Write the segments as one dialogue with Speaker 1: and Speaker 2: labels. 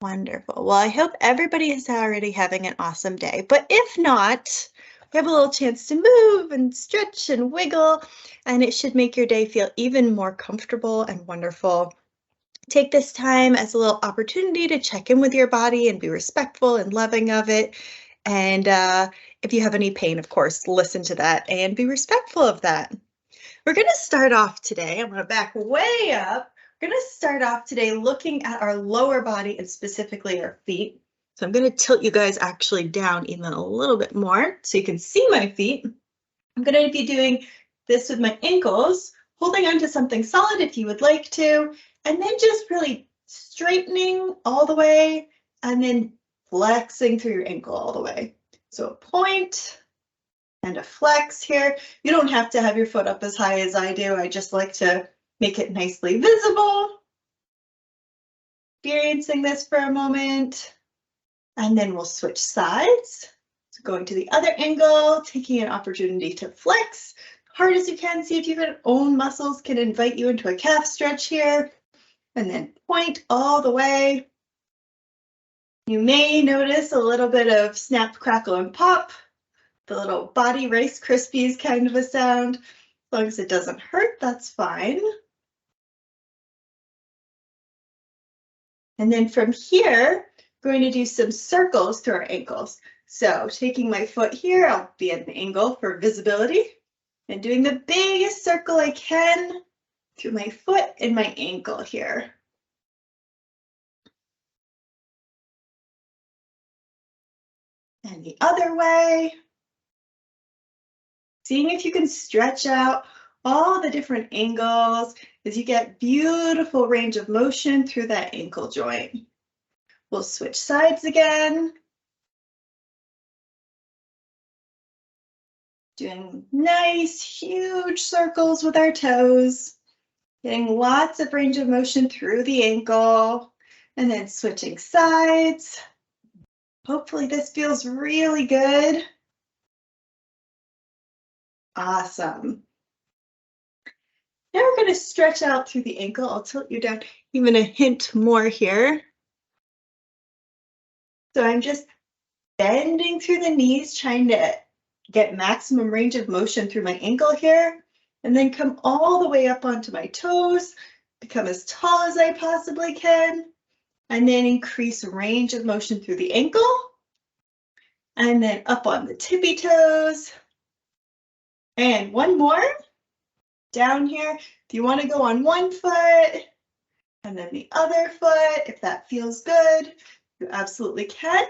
Speaker 1: Wonderful. Well, I hope everybody is already having an awesome day. But if not, we have a little chance to move and stretch and wiggle, and it should make your day feel even more comfortable and wonderful. Take this time as a little opportunity to check in with your body and be respectful and loving of it. And if you have any pain, of course, listen to that and be respectful of that. We're going to start off today. I'm going to back way up. We're going to start off today looking at our lower body and specifically our feet. So I'm going to tilt you guys actually down even a little bit more so you can see my feet. I'm going to be doing this with my ankles, holding onto something solid if you would like to, and then just really straightening all the way and then flexing through your ankle all the way. So a point and a flex here. You don't have to have your foot up as high as I do. I just like to make it nicely visible. Experiencing this for a moment, and then we'll switch sides. So going to the other angle, taking an opportunity to flex hard as you can. See if your own muscles can invite you into a calf stretch here, and then point all the way. You may notice a little bit of snap, crackle, and pop. The little body Rice Krispies kind of a sound. As long as it doesn't hurt, that's fine. And then from here, we're going to do some circles through our ankles. So taking my foot here, I'll be at an angle for visibility and doing the biggest circle I can through my foot and my ankle here. And the other way. Seeing if you can stretch out all the different angles as you get beautiful range of motion through that ankle joint. We'll switch sides again. Doing nice, huge circles with our toes. Getting lots of range of motion through the ankle. And then switching sides. Hopefully this feels really good. Awesome. Now we're going to stretch out through the ankle. I'll tilt you down even a hint more here. So I'm just bending through the knees, trying to get maximum range of motion through my ankle here, and then come all the way up onto my toes, become as tall as I possibly can, and then increase range of motion through the ankle, and then up on the tippy toes. And one more. Down here, if you want to go on one foot and then the other foot, if that feels good, you absolutely can.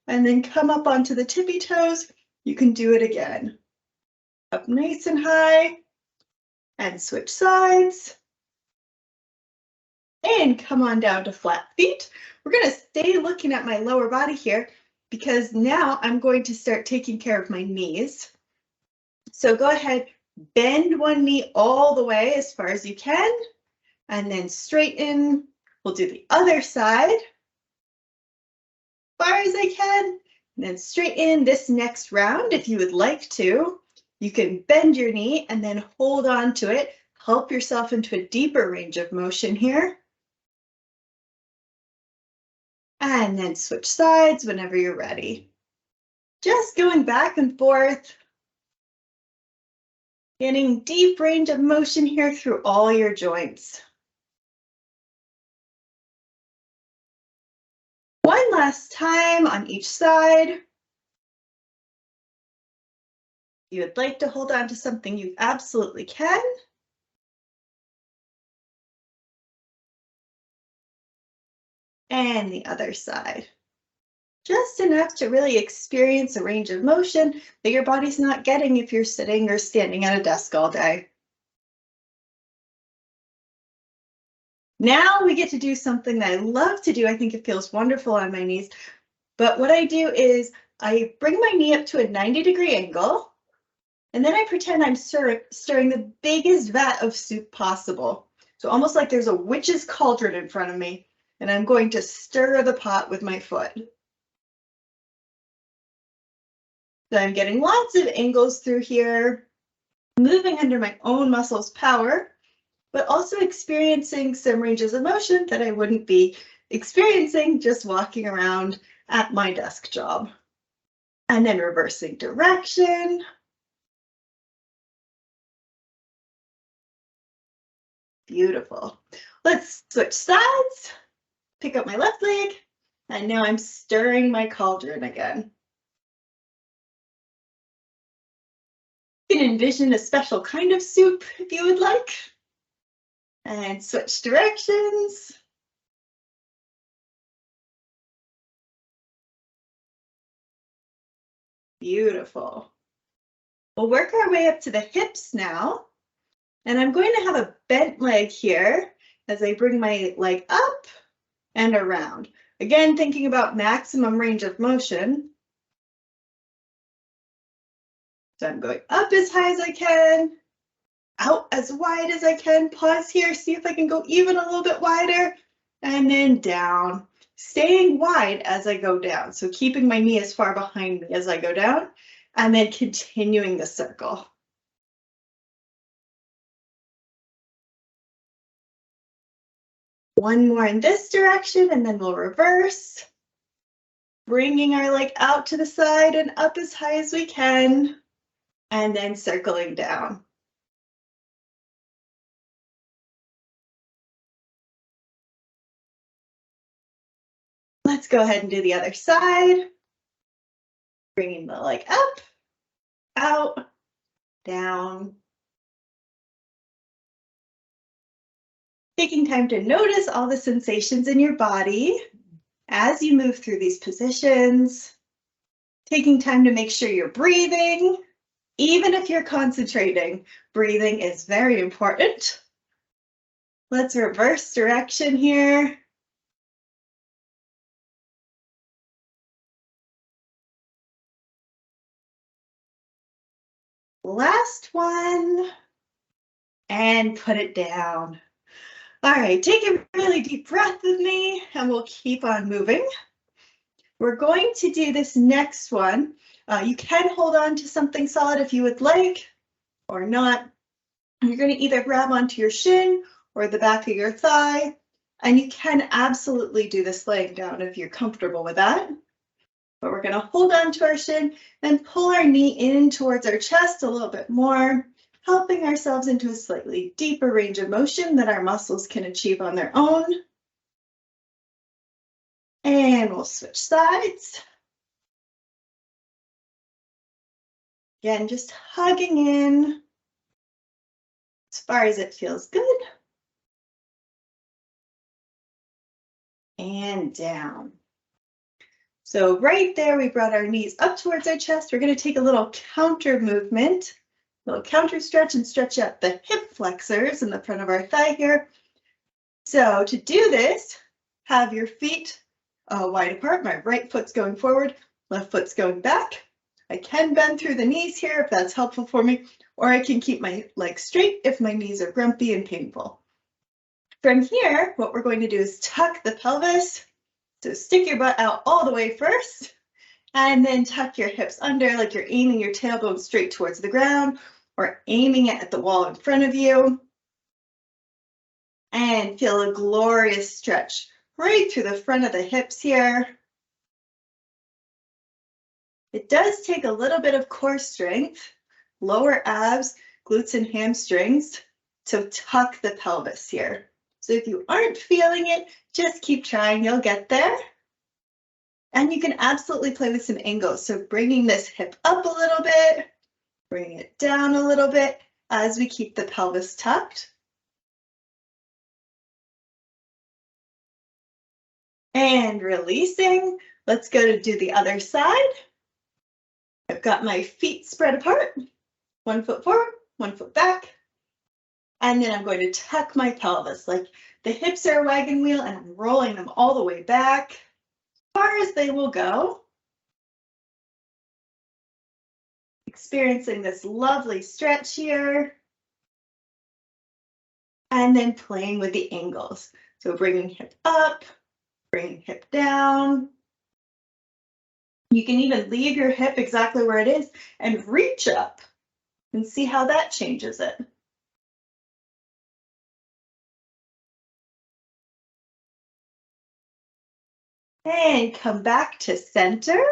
Speaker 1: And then come up onto the tippy toes, you can do it again. Up nice and high and switch sides. And come on down to flat feet. We're going to stay looking at my lower body here because now I'm going to start taking care of my knees. So go ahead. Bend one knee all the way as far as you can, and then straighten. We'll do the other side as far as I can, and then straighten this next round. If you would like to, you can bend your knee and then hold on to it. Help yourself into a deeper range of motion here. And then switch sides whenever you're ready. Just going back and forth. Getting deep range of motion here through all your joints. One last time on each side. If you would like to hold on to something, you absolutely can. And the other side. Just enough to really experience a range of motion that your body's not getting if you're sitting or standing at a desk all day. Now we get to do something that I love to do. I think it feels wonderful on my knees. But what I do is I bring my knee up to a 90-degree angle, and then I pretend I'm stirring the biggest vat of soup possible. So almost like there's a witch's cauldron in front of me, and I'm going to stir the pot with my foot. So I'm getting lots of angles through here, moving under my own muscles' power, but also experiencing some ranges of motion that I wouldn't be experiencing just walking around at my desk job. And then reversing direction. Beautiful. Let's switch sides. Pick up my left leg. And now I'm stirring my cauldron again. You can envision a special kind of soup if you would like. And switch directions. Beautiful. We'll work our way up to the hips now. And I'm going to have a bent leg here as I bring my leg up and around. Again, thinking about maximum range of motion. So I'm going up as high as I can, out as wide as I can, pause here, see if I can go even a little bit wider, and then down, staying wide as I go down. So keeping my knee as far behind me as I go down, and then continuing the circle. One more in this direction, and then we'll reverse. Bringing our leg out to the side and up as high as we can, and then circling down. Let's go ahead and do the other side. Bringing the leg up, out, down. Taking time to notice all the sensations in your body as you move through these positions. Taking time to make sure you're breathing. Even if you're concentrating, breathing is very important. Let's reverse direction here. Last one. And put it down. All right, take a really deep breath with me and we'll keep on moving. We're going to do this next one. You can hold on to something solid if you would like or not. You're going to either grab onto your shin or the back of your thigh, and you can absolutely do this laying down if you're comfortable with that. But we're going to hold on to our shin and pull our knee in towards our chest a little bit more, helping ourselves into a slightly deeper range of motion that our muscles can achieve on their own. And we'll switch sides. Again, just hugging in as far as it feels good. And down. So right there, we brought our knees up towards our chest. We're going to take a little counter movement, a little counter stretch and stretch out the hip flexors in the front of our thigh here. So to do this, have your feet wide apart. My right foot's going forward, left foot's going back. I can bend through the knees here if that's helpful for me, or I can keep my legs straight if my knees are grumpy and painful. From here, what we're going to do is tuck the pelvis. So stick your butt out all the way first, and then tuck your hips under like you're aiming your tailbone straight towards the ground or aiming it at the wall in front of you. And feel a glorious stretch right through the front of the hips here. It does take a little bit of core strength, lower abs, glutes and hamstrings to tuck the pelvis here. So if you aren't feeling it, just keep trying, you'll get there. And you can absolutely play with some angles. So bringing this hip up a little bit, bringing it down a little bit as we keep the pelvis tucked. And releasing. Let's go to do the other side. I've got my feet spread apart, 1 foot forward, 1 foot back. And then I'm going to tuck my pelvis like the hips are a wagon wheel and I'm rolling them all the way back as far as they will go. Experiencing this lovely stretch here. And then playing with the angles. So bringing hip up, bringing hip down. You can even leave your hip exactly where it is and reach up and see how that changes it. And come back to center.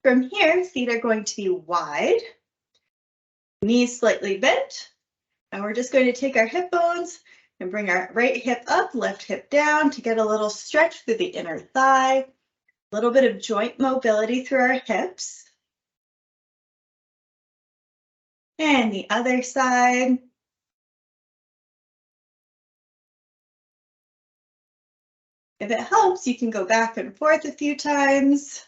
Speaker 1: From here, feet are going to be wide, knees slightly bent, and we're just going to take our hip bones and bring our right hip up, left hip down to get a little stretch through the inner thigh, a little bit of joint mobility through our hips. And the other side. If it helps, you can go back and forth a few times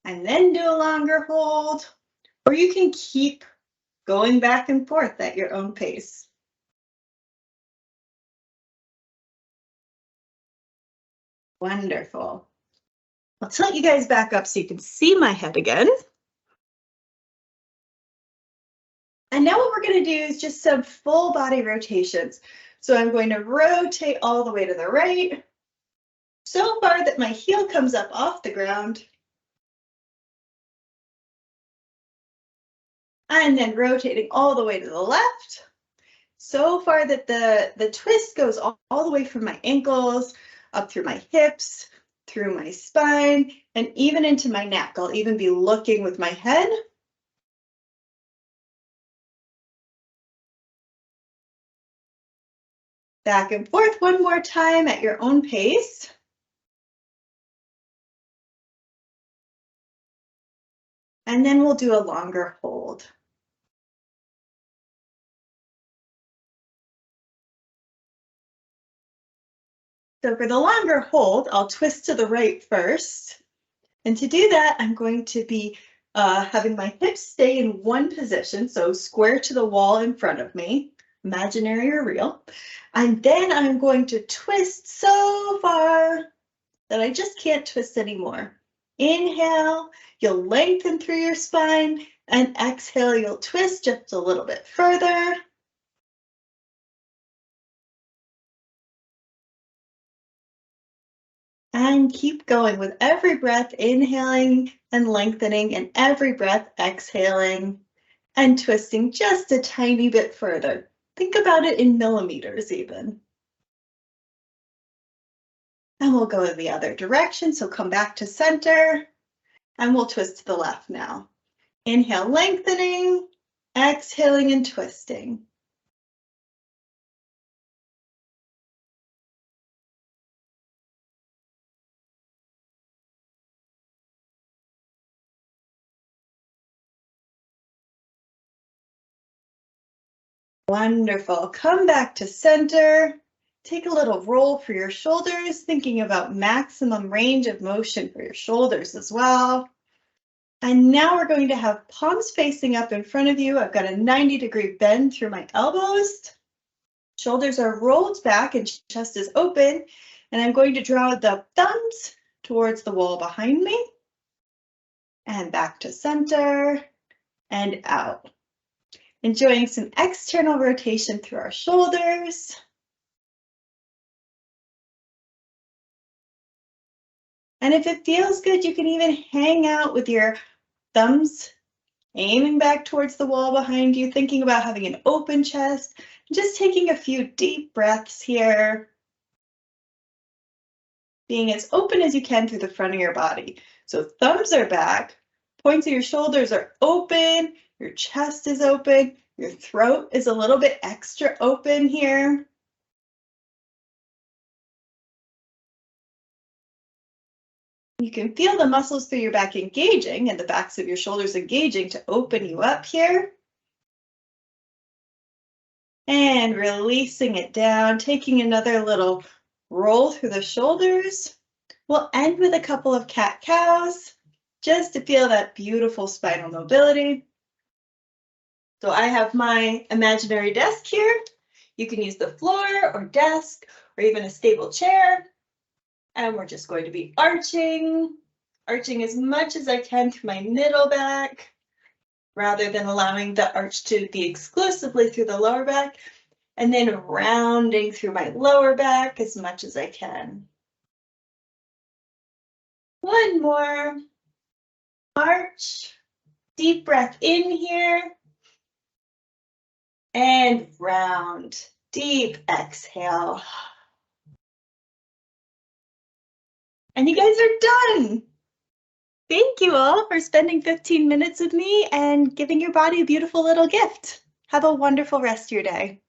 Speaker 1: and then do a longer hold, or you can keep going back and forth at your own pace. Wonderful. I'll tilt you guys back up so you can see my head again. And now what we're going to do is just some full body rotations. So I'm going to rotate all the way to the right, so far that my heel comes up off the ground. And then rotating all the way to the left, so far that the twist goes all the way from my ankles, up through my hips, through my spine, and even into my neck. I'll even be looking with my head. Back and forth one more time at your own pace. And then we'll do a longer hold. So for the longer hold, I'll twist to the right first. And to do that, I'm going to be having my hips stay in one position, so square to the wall in front of me, imaginary or real. And then I'm going to twist so far that I just can't twist anymore. Inhale, you'll lengthen through your spine, and exhale, you'll twist just a little bit further. And keep going with every breath, inhaling and lengthening, and every breath exhaling and twisting just a tiny bit further. Think about it in millimeters even. And we'll go in the other direction, so come back to center, and we'll twist to the left now. Inhale, lengthening, exhaling and twisting. Wonderful. Come back to center. Take a little roll for your shoulders, thinking about maximum range of motion for your shoulders as well. And now we're going to have palms facing up in front of you. I've got a 90-degree bend through my elbows. Shoulders are rolled back and chest is open. And I'm going to draw the thumbs towards the wall behind me. And back to center and out. Enjoying some external rotation through our shoulders. And if it feels good, you can even hang out with your thumbs aiming back towards the wall behind you, thinking about having an open chest, just taking a few deep breaths here. Being as open as you can through the front of your body. So thumbs are back, points of your shoulders are open, your chest is open, your throat is a little bit extra open here. You can feel the muscles through your back engaging and the backs of your shoulders engaging to open you up here. And releasing it down, taking another little roll through the shoulders. We'll end with a couple of cat-cows just to feel that beautiful spinal mobility. So I have my imaginary desk here. You can use the floor or desk or even a stable chair. And we're just going to be arching as much as I can through my middle back, rather than allowing the arch to be exclusively through the lower back, and then rounding through my lower back as much as I can. One more. Arch. Deep breath in here. And round. Deep exhale. And you guys are done. Thank you all for spending 15 minutes with me and giving your body a beautiful little gift. Have a wonderful rest of your day.